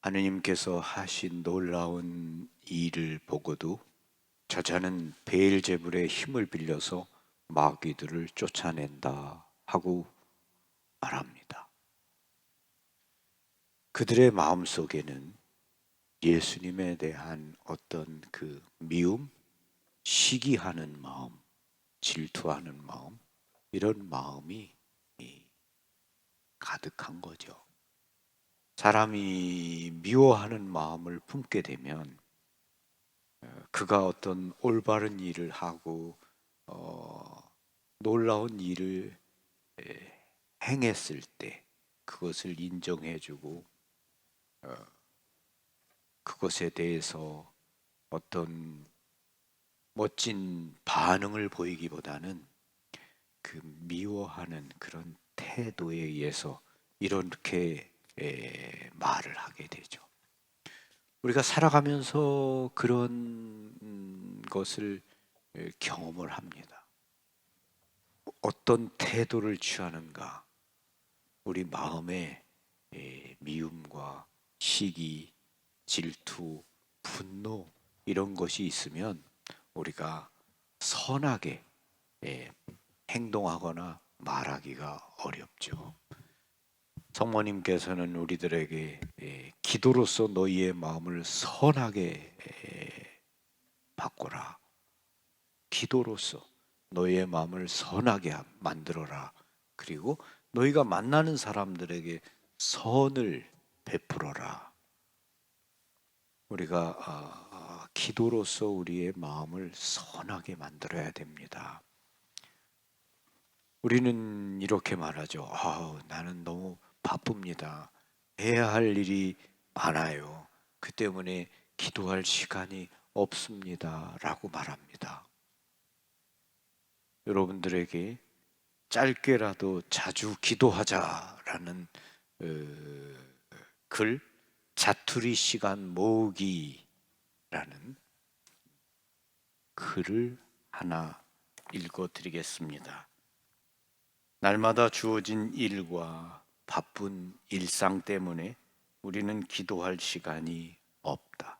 하느님께서 하신 놀라운 일을 보고도 저자는 베엘제불의 힘을 빌려서 마귀들을 쫓아낸다 하고 말합니다. 그들의 마음속에는 예수님에 대한 어떤 그 미움, 시기하는 마음, 질투하는 마음, 이런 마음이 가득한 거죠. 사람이 미워하는 마음을 품게 되면 그가 어떤 올바른 일을 하고 놀라운 일을 행했을 때 그것을 인정해주고 그것에 대해서 어떤 멋진 반응을 보이기보다는 그 미워하는 그런 태도에 의해서 이렇게 말을 하게 되죠. 우리가 살아가면서 그런 것을 경험을 합니다. 어떤 태도를 취하는가, 우리 마음에 미움과 시기, 질투, 분노 이런 것이 있으면 우리가 선하게 행동하거나 말하기가 어렵죠. 성모님께서는 우리들에게 기도로서 너희의 마음을 선하게 바꾸라. 기도로서 너희의 마음을 선하게 만들어라. 그리고 너희가 만나는 사람들에게 선을 베풀어라. 우리가 기도로서 우리의 마음을 선하게 만들어야 됩니다. 우리는 이렇게 말하죠. 나는 너무 바쁩니다. 해야 할 일이 많아요. 그 때문에 기도할 시간이 없습니다. 라고 말합니다. 여러분들에게 짧게라도 자주 기도하자라는 글, 자투리 시간 모으기라는 글을 하나 읽어드리겠습니다. 날마다 주어진 일과 바쁜 일상 때문에 우리는 기도할 시간이 없다.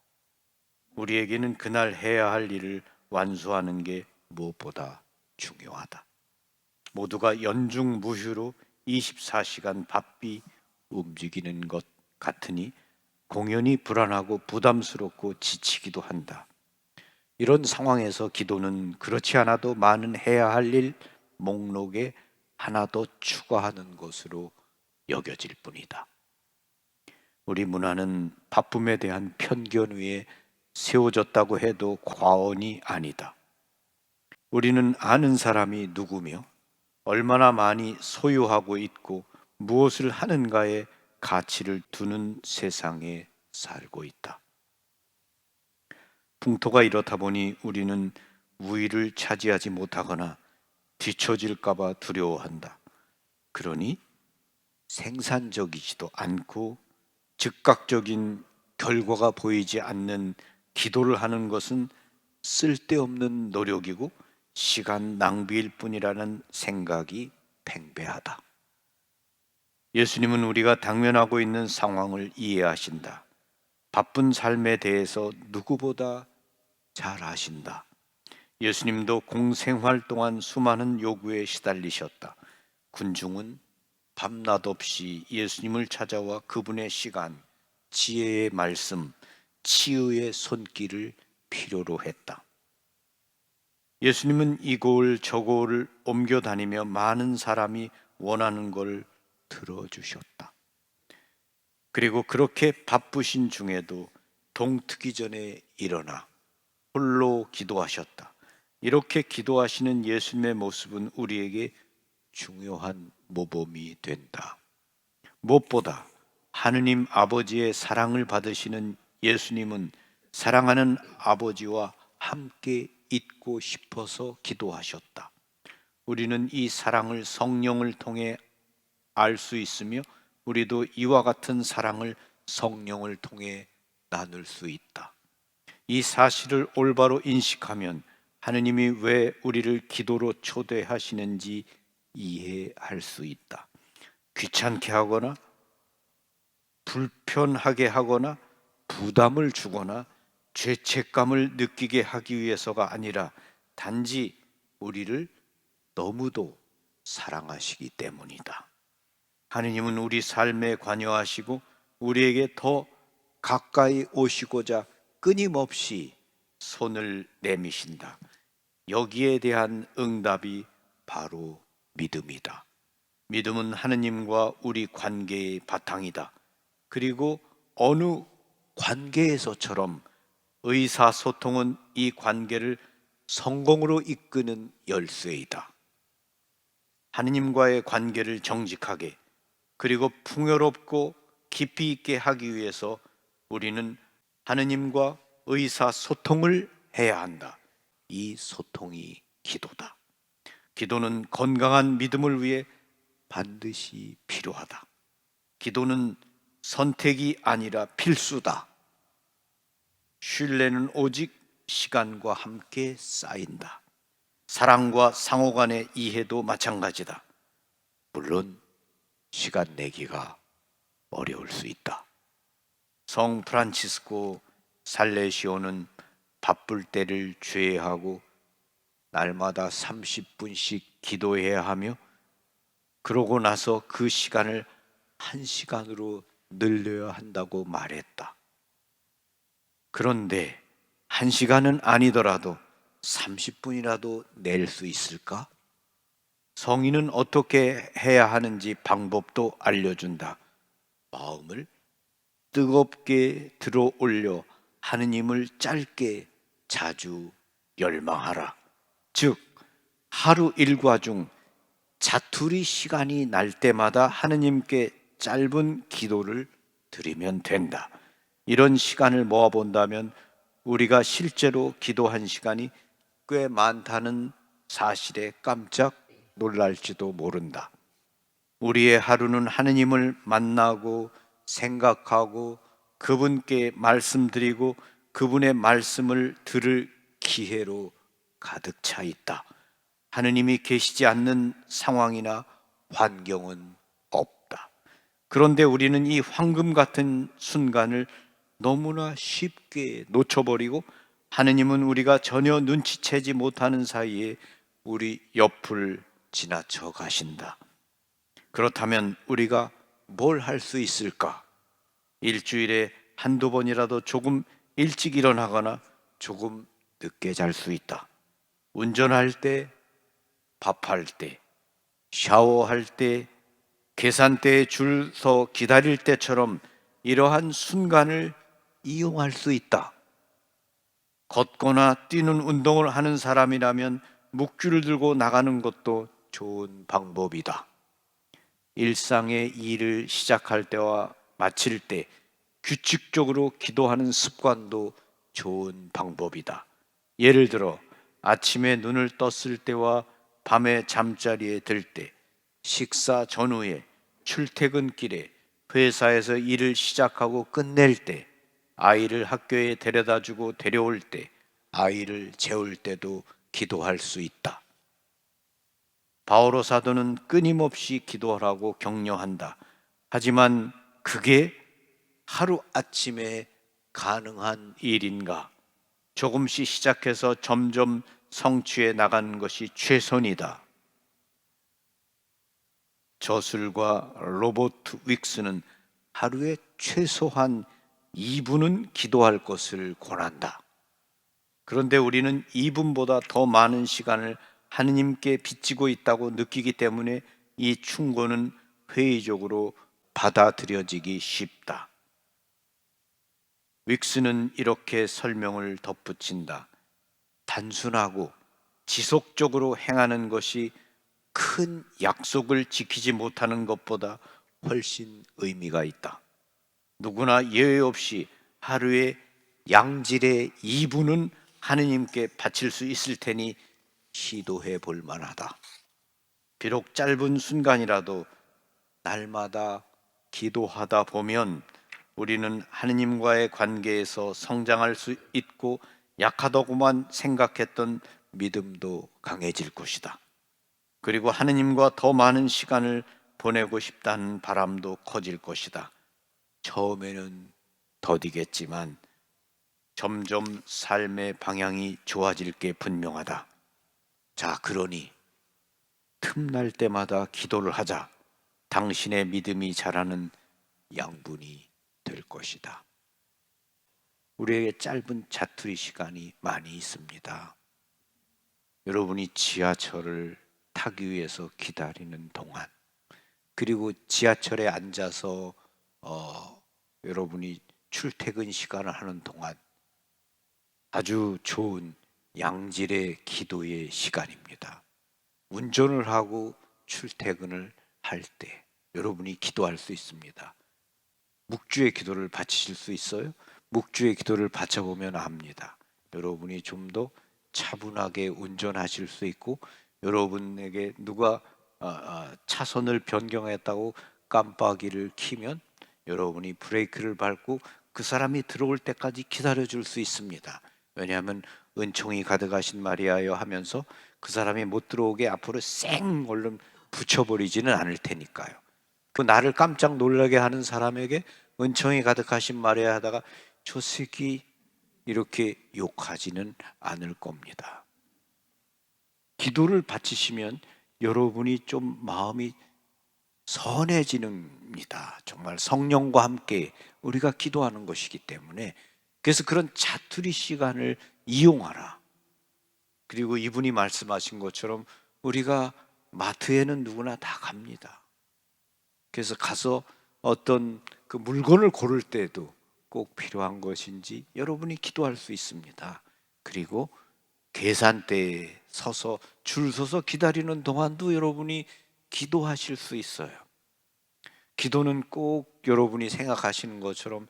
우리에게는 그날 해야 할 일을 완수하는 게 무엇보다 중요하다. 모두가 연중무휴로 24시간 바삐 움직이는 것 같으니 공연히 불안하고 부담스럽고 지치기도 한다. 이런 상황에서 기도는 그렇지 않아도 많은 해야 할 일 목록에 하나 더 추가하는 것으로 여겨질 뿐이다. 우리 문화는 바쁨에 대한 편견 위에 세워졌다고 해도 과언이 아니다. 우리는 아는 사람이 누구며 얼마나 많이 소유하고 있고 무엇을 하는가에 가치를 두는 세상에 살고 있다. 풍토가 이렇다 보니 우리는 우위를 차지하지 못하거나 뒤처질까 봐 두려워한다. 그러니 생산적이지도 않고 즉각적인 결과가 보이지 않는 기도를 하는 것은 쓸데없는 노력이고 시간 낭비일 뿐이라는 생각이 팽배하다. 예수님은 우리가 당면하고 있는 상황을 이해하신다. 바쁜 삶에 대해서 누구보다 잘 아신다. 예수님도 공생활 동안 수많은 요구에 시달리셨다. 군중은 밤낮 없이 예수님을 찾아와 그분의 시간, 지혜의 말씀, 치유의 손길을 필요로 했다. 예수님은 이 고을 저 고을을 옮겨 다니며 많은 사람이 원하는 걸 들어주셨다. 그리고 그렇게 바쁘신 중에도 동트기 전에 일어나 홀로 기도하셨다. 이렇게 기도하시는 예수님의 모습은 우리에게 중요한 모범이 된다. 무엇보다 하느님 아버지의 사랑을 받으시는 예수님은 사랑하는 아버지와 함께 있고 싶어서 기도하셨다. 우리는 이 사랑을 성령을 통해 알 수 있으며 우리도 이와 같은 사랑을 성령을 통해 나눌 수 있다. 이 사실을 올바로 인식하면 하느님이 왜 우리를 기도로 초대하시는지 이해할 수 있다. 귀찮게 하거나 불편하게 하거나 부담을 주거나 죄책감을 느끼게 하기 위해서가 아니라 단지 우리를 너무도 사랑하시기 때문이다. 하느님은 우리 삶에 관여하시고 우리에게 더 가까이 오시고자 끊임없이 손을 내미신다. 여기에 대한 응답이 바로 믿음이다. 믿음은 하느님과 우리 관계의 바탕이다. 그리고 어느 관계에서처럼 의사소통은 이 관계를 성공으로 이끄는 열쇠이다. 하느님과의 관계를 정직하게 그리고 풍요롭고 깊이 있게 하기 위해서 우리는 하느님과 의사소통을 해야 한다. 이 소통이 기도다. 기도는 건강한 믿음을 위해 반드시 필요하다. 기도는 선택이 아니라 필수다. 신뢰는 오직 시간과 함께 쌓인다. 사랑과 상호 간의 이해도 마찬가지다. 물론 시간 내기가 어려울 수 있다. 성 프란치스코 살레시오는 바쁠 때를 제외하고 날마다 30분씩 기도해야 하며 그러고 나서 그 시간을 1시간으로 늘려야 한다고 말했다. 그런데 1시간은 아니더라도 30분이라도 낼 수 있을까? 성인은 어떻게 해야 하는지 방법도 알려준다. 마음을 뜨겁게 들어 올려 하느님을 짧게 자주 열망하라. 즉, 하루 일과 중 자투리 시간이 날 때마다 하느님께 짧은 기도를 드리면 된다. 이런 시간을 모아본다면 우리가 실제로 기도한 시간이 꽤 많다는 사실에 깜짝 놀랄지도 모른다. 우리의 하루는 하느님을 만나고 생각하고 그분께 말씀드리고 그분의 말씀을 들을 기회로 가득 차 있다. 하느님이 계시지 않는 상황이나 환경은 없다. 그런데 우리는 이 황금 같은 순간을 너무나 쉽게 놓쳐버리고 하느님은 우리가 전혀 눈치채지 못하는 사이에 우리 옆을 지나쳐 가신다. 그렇다면 우리가 뭘 할 수 있을까? 일주일에 한두 번이라도 조금 일찍 일어나거나 조금 늦게 잘 수 있다. 운전할 때, 밥할 때, 샤워할 때, 계산대에 줄 서 기다릴 때처럼 이러한 순간을 이용할 수 있다. 걷거나 뛰는 운동을 하는 사람이라면 묵주를 들고 나가는 것도 좋은 방법이다. 일상의 일을 시작할 때와 마칠 때 규칙적으로 기도하는 습관도 좋은 방법이다. 예를 들어 아침에 눈을 떴을 때와 밤에 잠자리에 들 때, 식사 전후에, 출퇴근길에, 회사에서 일을 시작하고 끝낼 때, 아이를 학교에 데려다주고 데려올 때, 아이를 재울 때도 기도할 수 있다. 바오로 사도는 끊임없이 기도하라고 격려한다. 하지만 그게 하루아침에 가능한 일인가? 조금씩 시작해서 점점 성취해 나가는 것이 최선이다. 저술가 로버트 윅스는 하루에 최소한 2분은 기도할 것을 권한다. 그런데 우리는 2분보다 더 많은 시간을 하느님께 빚지고 있다고 느끼기 때문에 이 충고는 회의적으로 받아들여지기 쉽다. 윅스는 이렇게 설명을 덧붙인다. 단순하고 지속적으로 행하는 것이 큰 약속을 지키지 못하는 것보다 훨씬 의미가 있다. 누구나 예외 없이 하루에 양질의 2분은 하느님께 바칠 수 있을 테니 시도해 볼 만하다. 비록 짧은 순간이라도 날마다 기도하다 보면 우리는 하느님과의 관계에서 성장할 수 있고 약하다고만 생각했던 믿음도 강해질 것이다. 그리고 하느님과 더 많은 시간을 보내고 싶다는 바람도 커질 것이다. 처음에는 더디겠지만 점점 삶의 방향이 좋아질 게 분명하다. 자, 그러니 틈날 때마다 기도를 하자. 당신의 믿음이 자라는 양분이 될 것이다. 우리에게 짧은 자투리 시간이 많이 있습니다. 여러분이 지하철을 타기 위해서 기다리는 동안, 그리고 지하철에 앉아서 여러분이 출퇴근 시간을 하는 동안 아주 좋은 양질의 기도의 시간입니다. 운전을 하고 출퇴근을 할 때 여러분이 기도할 수 있습니다. 묵주의 기도를 바치실 수 있어요? 묵주의 기도를 바쳐보면 압니다. 여러분이 좀 더 차분하게 운전하실 수 있고, 여러분에게 누가 차선을 변경했다고 깜빡이를 켜면 여러분이 브레이크를 밟고 그 사람이 들어올 때까지 기다려 줄 수 있습니다. 왜냐하면 은총이 가득하신 마리아여 하면서 그 사람이 못 들어오게 앞으로 쌩 얼른 붙여버리지는 않을 테니까요. 그 나를 깜짝 놀라게 하는 사람에게 은총이 가득하신 마리아 하다가 저 새끼 이렇게 욕하지는 않을 겁니다. 기도를 바치시면 여러분이 좀 마음이 선해지는입니다. 정말 성령과 함께 우리가 기도하는 것이기 때문에, 그래서 그런 자투리 시간을 이용하라. 그리고 이분이 말씀하신 것처럼 우리가 마트에는 누구나 다 갑니다. 그래서 가서 어떤 그 물건을 고를 때도 꼭 필요한 것인지 여러분이 기도할 수 있습니다. 그리고 계산대에 서서 줄 서서 기다리는 동안도 여러분이 기도하실 수 있어요. 기도는 꼭 여러분이 생각하시는 것처럼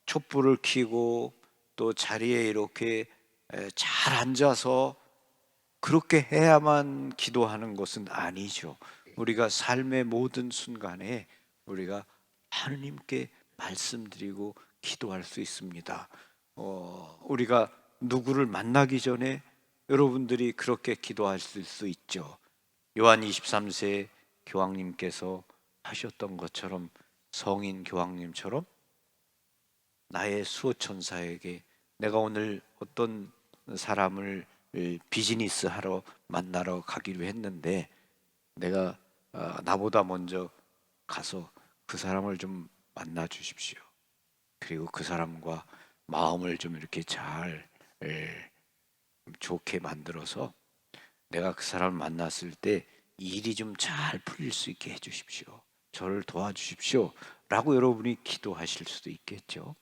촛불을 켜고 또 자리에 이렇게 잘 앉아서 그렇게 해야만 기도하는 것은 아니죠. 우리가 삶의 모든 순간에 우리가 하느님께 말씀드리고 기도할 수 있습니다. 우리가 누구를 만나기 전에 여러분들이 그렇게 기도하실 수 있죠. 요한 23세 교황님께서 하셨던 것처럼, 성인 교황님처럼 나의 수호천사에게 내가 오늘 어떤 사람을 비즈니스 하러 만나러 가기로 했는데 내가 나보다 먼저 가서 그 사람을 좀 만나 주십시오. 그리고 그 사람과 마음을 좀 이렇게 잘 좋게 만들어서 내가 그 사람을 만났을 때 일이 좀 잘 풀릴 수 있게 해 주십시오. 저를 도와주십시오. 라고 여러분이 기도하실 수도 있겠죠.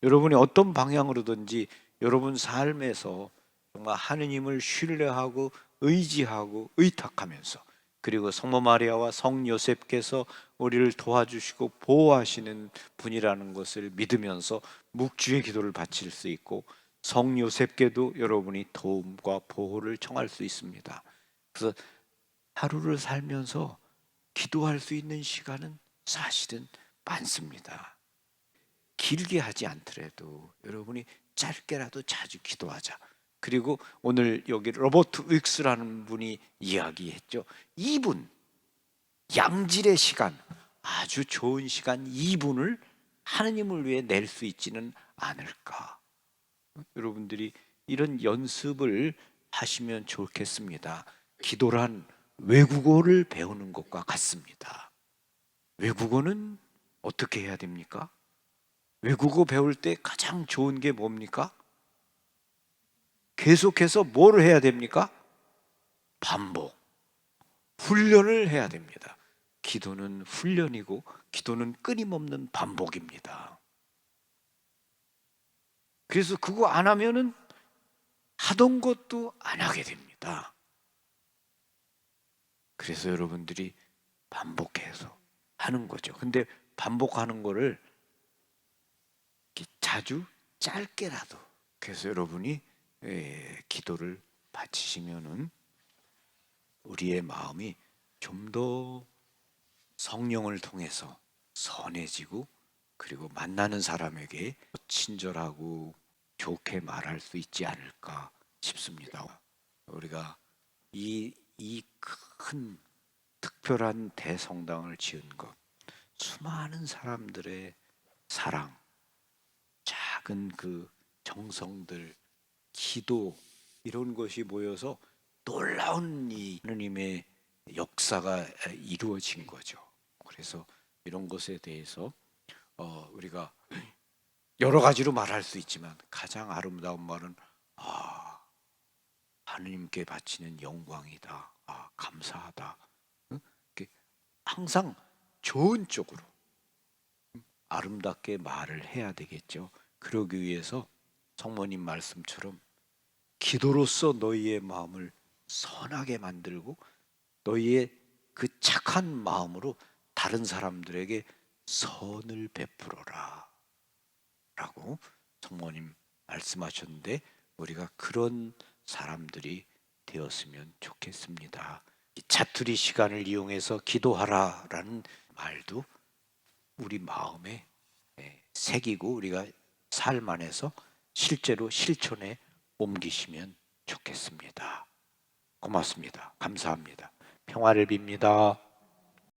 여러분이 어떤 방향으로든지 여러분 삶에서 정말 하느님을 신뢰하고 의지하고 의탁하면서, 그리고 성모 마리아와 성 요셉께서 우리를 도와주시고 보호하시는 분이라는 것을 믿으면서 묵주의 기도를 바칠 수 있고, 성 요셉께도 여러분이 도움과 보호를 청할 수 있습니다. 그래서 하루를 살면서 기도할 수 있는 시간은 사실은 많습니다. 길게 하지 않더라도 여러분이 짧게라도 자주 기도하자. 그리고 오늘 여기 로버트 윅스라는 분이 이야기했죠. 2분, 양질의 시간, 아주 좋은 시간 2분을 하느님을 위해 낼 수 있지는 않을까. 여러분들이 이런 연습을 하시면 좋겠습니다. 기도란 외국어를 배우는 것과 같습니다. 외국어는 어떻게 해야 됩니까? 외국어 배울 때 가장 좋은 게 뭡니까? 계속해서 뭘 해야 됩니까? 반복, 훈련을 해야 됩니다. 기도는 훈련이고 기도는 끊임없는 반복입니다. 그래서 그거 안 하면은 하던 것도 안 하게 됩니다. 그래서 여러분들이 반복해서 하는 거죠. 근데 반복하는 거를 자주 짧게라도, 그래서 여러분이 기도를 바치시면은 우리의 마음이 좀 더 성령을 통해서 선해지고, 그리고 만나는 사람에게 친절하고 좋게 말할 수 있지 않을까 싶습니다. 우리가 이 큰 특별한 대성당을 지은 것, 수많은 사람들의 사랑, 작은 그 정성들, 기도 이런 것이 모여서 놀라운 이 하느님의 역사가 이루어진 거죠. 그래서 이런 것에 대해서 우리가 여러 가지로 말할 수 있지만 가장 아름다운 말은 하느님께 바치는 영광이다. 감사하다. 응? 이렇게 항상 좋은 쪽으로 아름답게 말을 해야 되겠죠. 그러기 위해서 성모님 말씀처럼 기도로서 너희의 마음을 선하게 만들고 너희의 그 착한 마음으로 다른 사람들에게 선을 베풀어라 라고 성모님 말씀하셨는데 우리가 그런 사람들이 되었으면 좋겠습니다. 이 자투리 시간을 이용해서 기도하라라는 말도 우리 마음에 새기고 우리가 삶 안에서 실제로 실천에 옮기시면 좋겠습니다. 고맙습니다. 감사합니다. 평화를 빕니다.